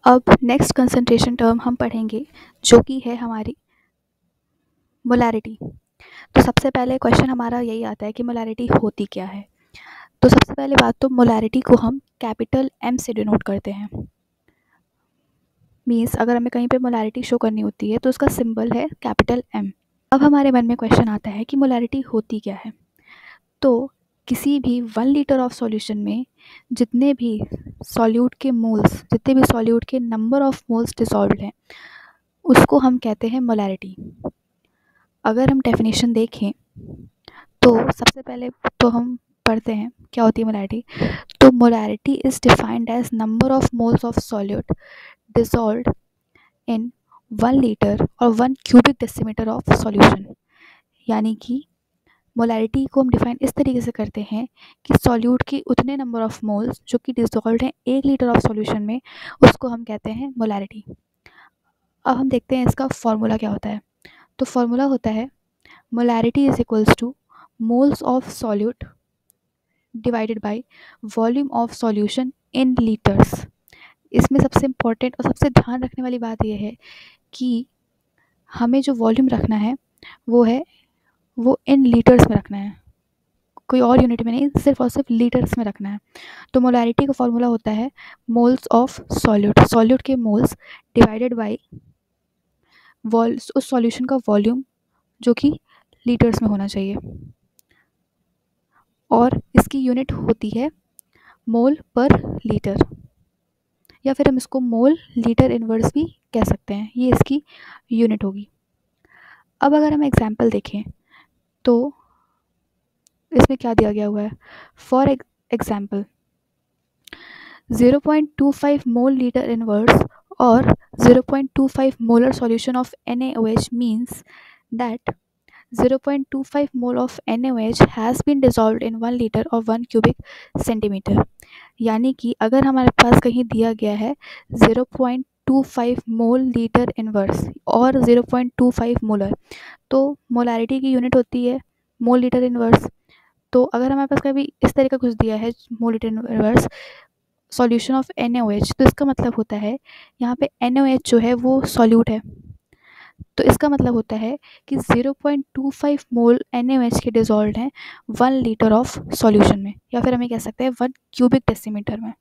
अब next concentration term हम पढ़ेंगे जो कि है हमारी मोलैरिटी। तो सबसे पहले क्वेश्चन हमारा यही आता है कि मोलैरिटी होती क्या है। तो सबसे पहले बात तो मोलैरिटी को हम कैपिटल एम से डिनोट करते हैं। मीन्स अगर हमें कहीं पे मोलैरिटी शो करनी होती है तो उसका सिंबल है कैपिटल एम। अब हमारे मन में क्वेश्चन आता है कि मोलैरिटी होती क्या है। तो किसी भी 1 लीटर ऑफ सॉल्यूशन में जितने भी सॉल्यूट के मोल्स, जितने भी सॉल्यूट के नंबर ऑफ मोल्स डिसॉल्व्ड हैं, उसको हम कहते हैं मोलैरिटी। अगर हम डेफिनेशन देखें तो सबसे पहले तो हम पढ़ते हैं क्या होती है मोलैरिटी। तो molarity is defined as number of moles of solute dissolved in 1 litre और 1 क्यूबिक डेसीमीटर ऑफ सॉल्यूशन। यानी कि मोलैरिटी को हम डिफाइन इस तरीके से करते हैं कि सॉल्यूट की उतने नंबर ऑफ मोल्स जो कि डिसॉल्व्ड हैं 1 लीटर ऑफ सॉल्यूशन में, उसको हम कहते हैं मोलैरिटी। अब हम देखते हैं इसका फॉर्मूला क्या होता है। तो फॉर्मूला होता है molarity is equals two moles of solute divided by volume of solution in litres. इसमें सबसे इम्पॉर्टेंट और सबसे ध्यान रखने वाली बात यह है कि हमें जो वॉल्यूम रखना है वो इन लीटर्स में रखना है, कोई और यूनिट में नहीं, सिर्फ और सिर्फ लीटर्स में रखना है। तो मोलैरिटी का फॉर्मूला होता है मोल्स ऑफ सॉल्यूट के मोल्स डिवाइडेड बाय उस सॉल्यूशन का वॉल्यूम जो कि लीटर्स में होना चाहिए, और इसकी यूनिट होती है मोल पर लीटर, या फिर हम इसको मोल लीटर इनवर्स भी कह सकते हैं। ये इसकी यूनिट होगी। अब अगर हम एग्जांपल देखें तो इसमें क्या दिया गया हुआ है। For example 0.25 mole litre inverse और 0.25 molar solution of NaOH means that 0.25 mole of NaOH has been dissolved in 1 liter or 1 cubic centimeter। यानी कि अगर हमारे पास कहीं दिया गया है 0.25 मोल लीटर इनवर्स और 0.25 मोलर, तो मोलैरिटी की यूनिट होती है मोल लीटर इनवर्स। तो अगर हमारे पास कभी इस तरह का कुछ दिया है mole litre inverse solution of NaOH, तो इसका मतलब होता है यहाँ पे NaOH जो है वो सॉल्यूट है। तो इसका मतलब होता है कि 0.25 मोल NaOH के डिसॉल्व्ड हैं 1 लीटर ऑफ सॉल्यूशन में, या फिर हमें कह सकते हैं 1 क्यूबिक डेसीमीटर में।